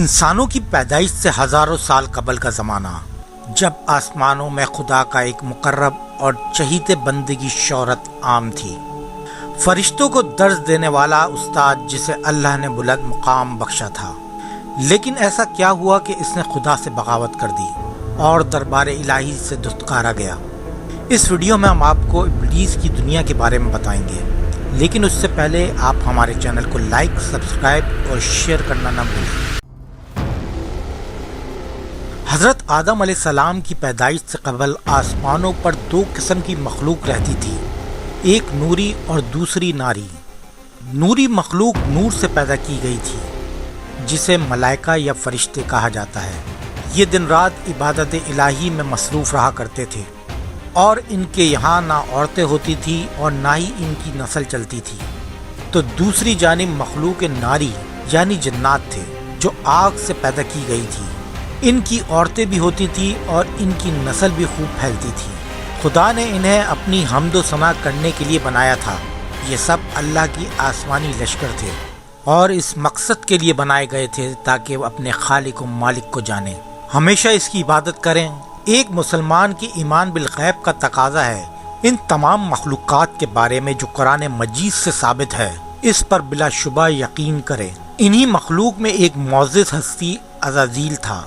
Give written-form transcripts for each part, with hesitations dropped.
انسانوں کی پیدائش سے ہزاروں سال قبل کا زمانہ، جب آسمانوں میں خدا کا ایک مقرب اور چہیتے بندے کی شہرت عام تھی، فرشتوں کو درس دینے والا استاد جسے اللہ نے بلند مقام بخشا تھا، لیکن ایسا کیا ہوا کہ اس نے خدا سے بغاوت کر دی اور دربار الہی سے دستکارا گیا۔ اس ویڈیو میں ہم آپ کو ابلیس کی دنیا کے بارے میں بتائیں گے، لیکن اس سے پہلے آپ ہمارے چینل کو لائک، سبسکرائب اور شیئر کرنا نہ بھولیں۔ حضرت آدم علیہ السلام کی پیدائش سے قبل آسمانوں پر دو قسم کی مخلوق رہتی تھی، ایک نوری اور دوسری ناری۔ نوری مخلوق نور سے پیدا کی گئی تھی، جسے ملائکہ یا فرشتے کہا جاتا ہے۔ یہ دن رات عبادت الہی میں مصروف رہا کرتے تھے، اور ان کے یہاں نہ عورتیں ہوتی تھیں اور نہ ہی ان کی نسل چلتی تھی۔ تو دوسری جانب مخلوق ناری یعنی جنات تھے، جو آگ سے پیدا کی گئی تھی۔ ان کی عورتیں بھی ہوتی تھیں اور ان کی نسل بھی خوب پھیلتی تھی۔ خدا نے انہیں اپنی حمد و ثنا کرنے کے لیے بنایا تھا۔ یہ سب اللہ کی آسمانی لشکر تھے، اور اس مقصد کے لیے بنائے گئے تھے تاکہ وہ اپنے خالق و مالک کو جانیں، ہمیشہ اس کی عبادت کریں۔ ایک مسلمان کی ایمان بالغیب کا تقاضا ہے ان تمام مخلوقات کے بارے میں جو قرآن مجید سے ثابت ہے، اس پر بلا شبہ یقین کرے۔ انہی مخلوق میں ایک معزز ہستی عزازیل تھا۔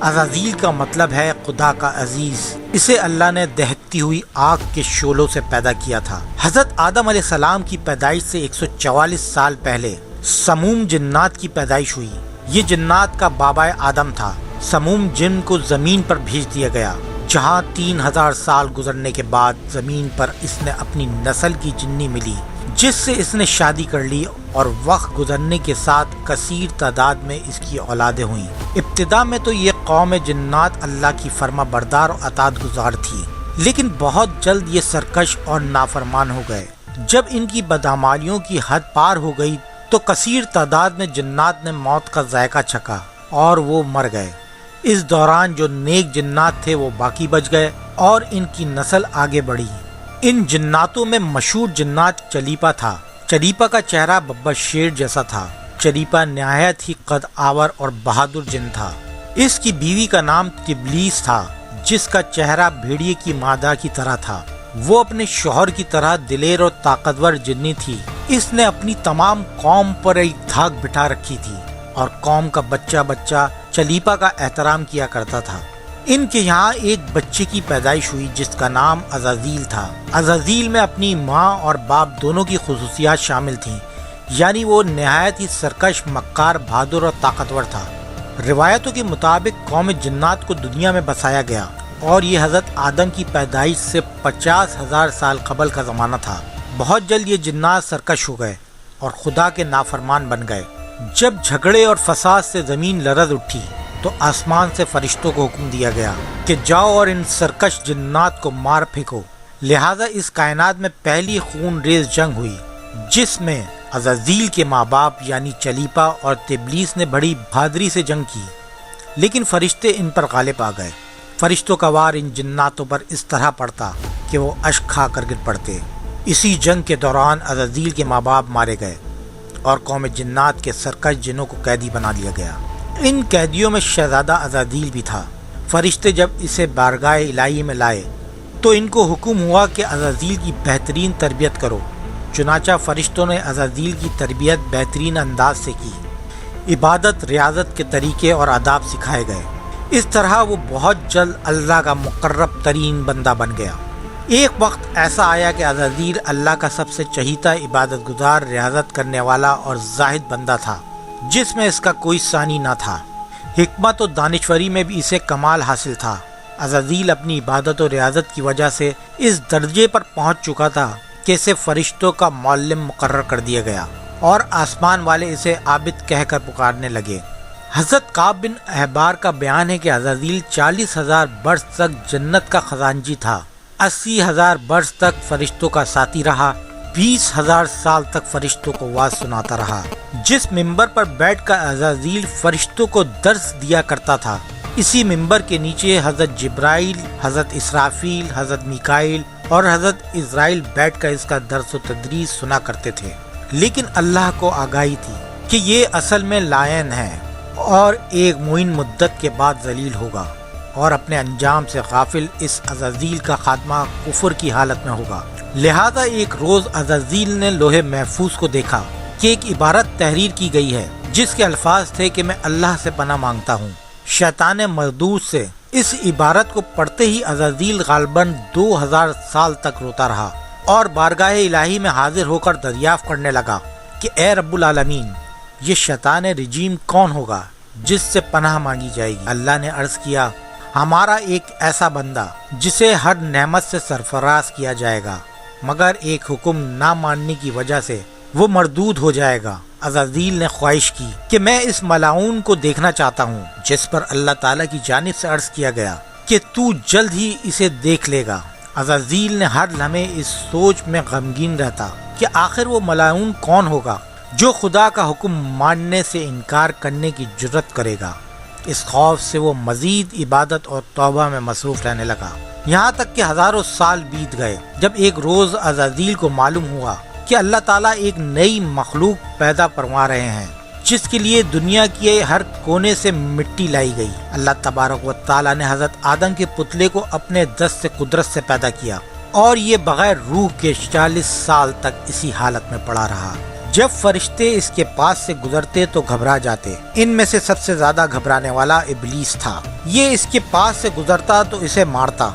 عزازیل کا مطلب ہے خدا کا عزیز۔ اسے اللہ نے دہکتی ہوئی آگ کے شعلوں سے پیدا کیا تھا۔ حضرت آدم علیہ السلام کی پیدائش سے 144 سال پہلے سموم جنات کی پیدائش ہوئی۔ یہ جنات کا بابا آدم تھا۔ سموم جن کو زمین پر بھیج دیا گیا، جہاں 3000 سال گزرنے کے بعد زمین پر اس نے اپنی نسل کی جنی ملی، جس سے اس نے شادی کر لی، اور وقت گزرنے کے ساتھ کثیر تعداد میں اس کی اولادیں ہوئیں۔ ابتدا میں تو یہ قوم جنات اللہ کی فرما بردار اور اطاعت گزار تھی، لیکن بہت جلد یہ سرکش اور نافرمان ہو گئے۔ جب ان کی بدعمالیوں کی حد پار ہو گئی تو کثیر تعداد میں جنات نے موت کا ذائقہ چکھا اور وہ مر گئے۔ اس دوران جو نیک جنات تھے وہ باقی بچ گئے اور ان کی نسل آگے بڑھی۔ ان جناتوں میں مشہور جنات چلیپا تھا۔ چلیپا کا چہرہ ببا شیر جیسا تھا۔ چلیپا نہایت ہی قد آور اور بہادر جن تھا۔ اس کی بیوی کا نام تبلیس تھا، جس کا چہرہ بھیڑیے کی مادہ کی طرح تھا۔ وہ اپنے شوہر کی طرح دلیر اور طاقتور جنی تھی۔ اس نے اپنی تمام قوم پر ایک دھاک بٹھا رکھی تھی، اور قوم کا بچہ بچہ چلیپا کا احترام کیا کرتا تھا۔ ان کے یہاں ایک بچے کی پیدائش ہوئی جس کا نام عزازیل تھا۔ عزازیل میں اپنی ماں اور باپ دونوں کی خصوصیات شامل تھیں، یعنی وہ نہایت ہی سرکش، مکار، بہادر اور طاقتور تھا۔ روایتوں کے مطابق قوم جنات کو دنیا میں بسایا گیا، اور یہ حضرت آدم کی پیدائش سے 50,000 سال قبل کا زمانہ تھا۔ بہت جلد یہ جنات سرکش ہو گئے اور خدا کے نافرمان بن گئے۔ جب جھگڑے اور فساد سے زمین لرز اٹھی تو آسمان سے فرشتوں کو حکم دیا گیا کہ جاؤ اور ان سرکش جنات کو مار پھینکو۔ لہٰذا اس کائنات میں پہلی خون ریز جنگ ہوئی، جس میں عزازیل کے ماں باپ یعنی چلیپا اور تبلیس نے بڑی بہادری سے جنگ کی، لیکن فرشتے ان پر غالب آ گئے۔ فرشتوں کا وار ان جناتوں پر اس طرح پڑتا کہ وہ اشک کھا کر گر پڑتے۔ اسی جنگ کے دوران عزازیل کے ماں باپ مارے گئے اور قوم جنات کے سرکش جنوں کو قیدی بنا لیا گیا۔ ان قیدیوں میں شہزادہ عزازیل بھی تھا۔ فرشتے جب اسے بارگاہ الہی میں لائے تو ان کو حکم ہوا کہ عزازیل کی بہترین تربیت کرو۔ چنانچہ فرشتوں نے عزازیل کی تربیت بہترین انداز سے کی۔ عبادت، ریاضت کے طریقے اور آداب سکھائے گئے۔ اس طرح وہ بہت جلد اللہ کا مقرب ترین بندہ بن گیا۔ ایک وقت ایسا آیا کہ عزازیل اللہ کا سب سے چہیتا، عبادت گزار، ریاضت کرنے والا اور زاہد بندہ تھا، جس میں اس کا کوئی ثانی نہ تھا۔ حکمت و دانشوری میں بھی اسے کمال حاصل تھا۔ عزازیل اپنی عبادت و ریاضت کی وجہ سے اس درجے پر پہنچ چکا تھا کہ اسے فرشتوں کا معلم مقرر کر دیا گیا، اور آسمان والے اسے عابد کہہ کر پکارنے لگے۔ حضرت کعب بن احبار کا بیان ہے کہ عزازیل 40,000 برس تک جنت کا خزانچی تھا، 80,000 برس تک فرشتوں کا ساتھی رہا، 20,000 سال تک فرشتوں کو واز سناتا رہا۔ جس ممبر پر بیٹھ کر عزازیل فرشتوں کو درس دیا کرتا تھا، اسی ممبر کے نیچے حضرت جبرائیل، حضرت اسرافیل، حضرت میکائیل اور حضرت اسرائیل بیٹھ کر اس کا درس و تدریس سنا کرتے تھے۔ لیکن اللہ کو آگاہی تھی کہ یہ اصل میں لائن ہے اور ایک معین مدت کے بعد ذلیل ہوگا اور اپنے انجام سے غافل اس عزازیل کا خاتمہ کفر کی حالت میں ہوگا۔ لہذا ایک روز عزازیل نے لوح محفوظ کو دیکھا کہ ایک عبارت تحریر کی گئی ہے جس کے الفاظ تھے کہ میں اللہ سے پناہ مانگتا ہوں شیطان مردود سے۔ اس عبارت کو پڑھتے ہی عزازیل غالباً 2000 سال تک روتا رہا اور بارگاہ الہی میں حاضر ہو کر دریافت کرنے لگا کہ اے رب العالمین، یہ شیطان رجیم کون ہوگا جس سے پناہ مانگی جائے گی؟ اللہ نے عرض کیا، ہمارا ایک ایسا بندہ جسے ہر نعمت سے سرفراز کیا جائے گا مگر ایک حکم نہ ماننے کی وجہ سے وہ مردود ہو جائے گا۔ عزازیل نے خواہش کی کہ میں اس ملعون کو دیکھنا چاہتا ہوں، جس پر اللہ تعالیٰ کی جانب سے عرض کیا گیا کہ تو جلد ہی اسے دیکھ لے گا۔ عزازیل نے ہر لمحے اس سوچ میں غمگین رہتا کہ آخر وہ ملعون کون ہوگا جو خدا کا حکم ماننے سے انکار کرنے کی جرت کرے گا۔ اس خوف سے وہ مزید عبادت اور توبہ میں مصروف رہنے لگا، یہاں تک کہ ہزاروں سال بیت گئے جب ایک روز عزازیل کو معلوم ہوا کہ اللہ تعالیٰ ایک نئی مخلوق پیدا فرما رہے ہیں جس کے لیے دنیا کے ہر کونے سے مٹی لائی گئی۔ اللہ تبارک و تعالیٰ نے حضرت آدم کے پتلے کو اپنے دست سے قدرت سے پیدا کیا اور یہ بغیر روح کے 40 سال تک اسی حالت میں پڑا رہا۔ جب فرشتے اس کے پاس سے گزرتے تو گھبرا جاتے۔ ان میں سے سب سے زیادہ گھبرانے والا ابلیس تھا۔ یہ اس کے پاس سے گزرتا تو اسے مارتا،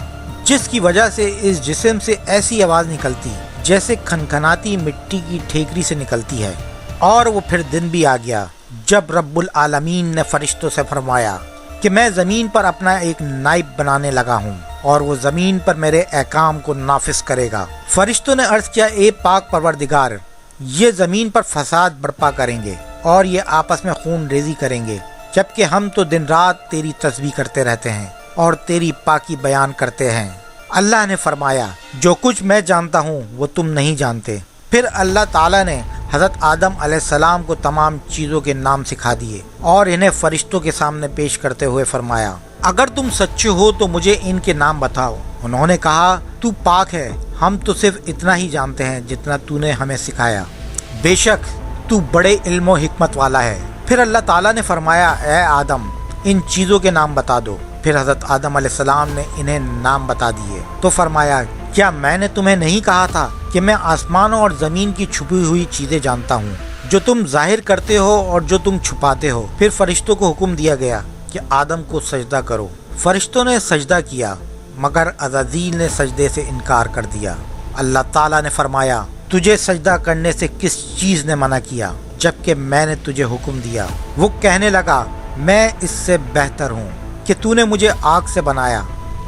جس کی وجہ سے اس جسم سے ایسی آواز نکلتی جیسے کھنکھناتی مٹی کی ٹھیکری سے نکلتی ہے۔ اور وہ پھر دن بھی آ گیا جب رب العالمین نے فرشتوں سے فرمایا کہ میں زمین پر اپنا ایک نائب بنانے لگا ہوں اور وہ زمین پر میرے احکام کو نافذ کرے گا۔ فرشتوں نے عرض کیا، اے پاک پروردگار، یہ زمین پر فساد برپا کریں گے اور یہ آپس میں خون ریزی کریں گے، جبکہ ہم تو دن رات تیری تسبیح کرتے رہتے ہیں اور تیری پاکی بیان کرتے ہیں۔ اللہ نے فرمایا، جو کچھ میں جانتا ہوں وہ تم نہیں جانتے۔ پھر اللہ تعالیٰ نے حضرت آدم علیہ السلام کو تمام چیزوں کے نام سکھا دیے اور انہیں فرشتوں کے سامنے پیش کرتے ہوئے فرمایا، اگر تم سچے ہو تو مجھے ان کے نام بتاؤ۔ انہوں نے کہا، تو پاک ہے، ہم تو صرف اتنا ہی جانتے ہیں جتنا تو نے ہمیں سکھایا، بے شک تو بڑے علم و حکمت والا ہے۔ پھر اللہ تعالیٰ نے فرمایا، اے آدم، ان چیزوں کے نام بتا دو۔ پھر حضرت آدم علیہ السلام نے انہیں نام بتا دیے تو فرمایا، کیا میں نے تمہیں نہیں کہا تھا کہ میں آسمانوں اور زمین کی چھپی ہوئی چیزیں جانتا ہوں، جو تم ظاہر کرتے ہو اور جو تم چھپاتے ہو؟ پھر فرشتوں کو حکم دیا گیا کہ آدم کو سجدہ کرو۔ فرشتوں نے سجدہ کیا مگر عزازیل نے سجدے سے انکار کر دیا۔ اللہ تعالیٰ نے فرمایا، تجھے سجدہ کرنے سے کس چیز نے منع کیا جبکہ میں نے تجھے حکم دیا؟ وہ کہنے لگا، میں اس سے بہتر ہوں کہ تو نے مجھے آگ سے بنایا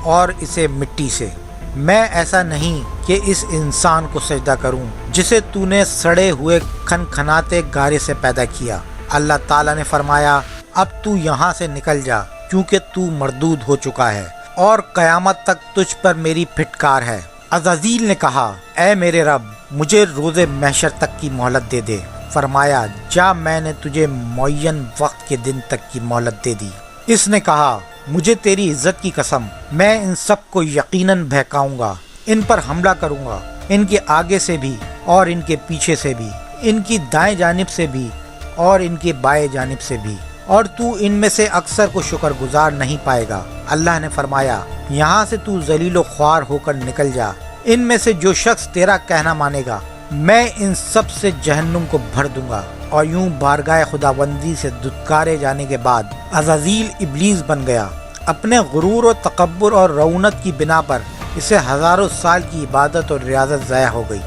اور اسے مٹی سے۔ میں ایسا نہیں کہ اس انسان کو سجدہ کروں جسے تو نے سڑے ہوئے کھنکھناتے گارے سے پیدا کیا۔ اللہ تعالیٰ نے فرمایا، اب تو یہاں سے نکل جا کیونکہ تو مردود ہو چکا ہے اور قیامت تک تجھ پر میری پھٹکار ہے۔ عزازیل نے کہا، اے میرے رب، مجھے روز محشر تک کی مہلت دے دے۔ فرمایا، جا، میں نے تجھے معین وقت کے دن تک کی مہلت دے دی۔ اس نے کہا، مجھے تیری عزت کی قسم، میں ان سب کو یقیناً بہکاؤں گا، ان پر حملہ کروں گا، ان کے آگے سے بھی اور ان کے پیچھے سے بھی، ان کی دائیں جانب سے بھی اور ان کے بائیں جانب سے بھی، اور تو ان میں سے اکثر کو شکر گزار نہیں پائے گا۔ اللہ نے فرمایا، یہاں سے تو ذلیل و خوار ہو کر نکل جا۔ ان میں سے جو شخص تیرا کہنا مانے گا میں ان سب سے جہنم کو بھر دوں گا۔ اور یوں بارگاہ خداوندی سے دھتکارے جانے کے بعد عزازیل ابلیس بن گیا۔ اپنے غرور و تکبر اور رعونت کی بنا پر اسے ہزاروں سال کی عبادت اور ریاضت ضائع ہو گئی۔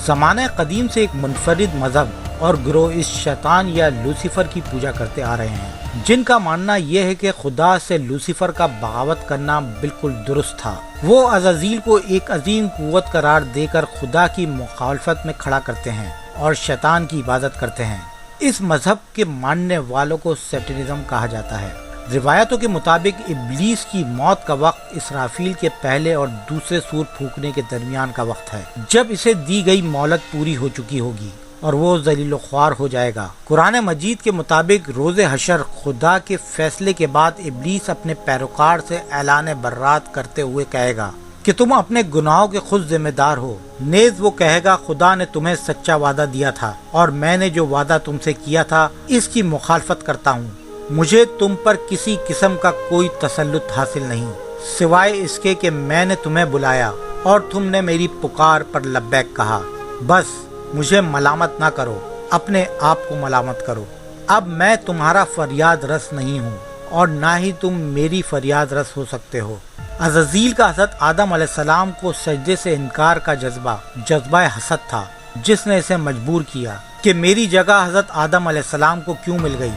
زمانہ قدیم سے ایک منفرد مذہب اور گروہ اس شیطان یا لوسیفر کی پوجا کرتے آ رہے ہیں، جن کا ماننا یہ ہے کہ خدا سے لوسیفر کا بغاوت کرنا بالکل درست تھا۔ وہ عزازیل کو ایک عظیم قوت قرار دے کر خدا کی مخالفت میں کھڑا کرتے ہیں اور شیطان کی عبادت کرتے ہیں۔ اس مذہب کے ماننے والوں کو سیٹنزم کہا جاتا ہے۔ روایتوں کے مطابق ابلیس کی موت کا وقت اسرافیل کے پہلے اور دوسرے سور پھونکنے کے درمیان کا وقت ہے، جب اسے دی گئی مہلت پوری ہو چکی ہوگی اور وہ ذلیل و خوار ہو جائے گا۔ قرآن مجید کے مطابق روز حشر خدا کے فیصلے کے بعد ابلیس اپنے پیروکار سے اعلان برات کرتے ہوئے کہے گا، کہ تم اپنے گناہوں کے خود ذمہ دار ہو۔ نیز وہ کہے گا خدا نے تمہیں سچا وعدہ دیا تھا اور میں نے جو وعدہ تم سے کیا تھا اس کی مخالفت کرتا ہوں۔ مجھے تم پر کسی قسم کا کوئی تسلط حاصل نہیں سوائے اس کے کہ میں نے تمہیں بلایا اور تم نے میری پکار پر لبیک کہا۔ بس مجھے ملامت نہ کرو، اپنے آپ کو ملامت کرو۔ اب میں تمہارا فریاد رس نہیں ہوں اور نہ ہی تم میری فریاد رس ہو سکتے ہو۔ عزازیل کا حضرت آدم علیہ السلام کو سجدے سے انکار کا جذبہ حسد تھا جس نے اسے مجبور کیا کہ میری جگہ حضرت آدم علیہ السلام کو کیوں مل گئی۔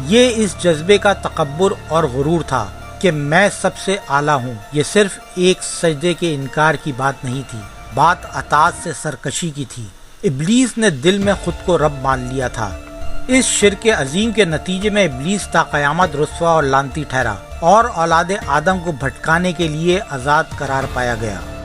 یہ اس جذبے کا تکبر اور غرور تھا کہ میں سب سے اعلیٰ ہوں۔ یہ صرف ایک سجدے کے انکار کی بات نہیں تھی، بات اطاعت سے سرکشی کی تھی۔ ابلیس نے دل میں خود کو رب مان لیا تھا۔ اس شرک عظیم کے نتیجے میں ابلیس تا قیامت رسوا اور لعنتی ٹھہرا اور اولاد آدم کو بھٹکانے کے لیے آزاد قرار پایا گیا۔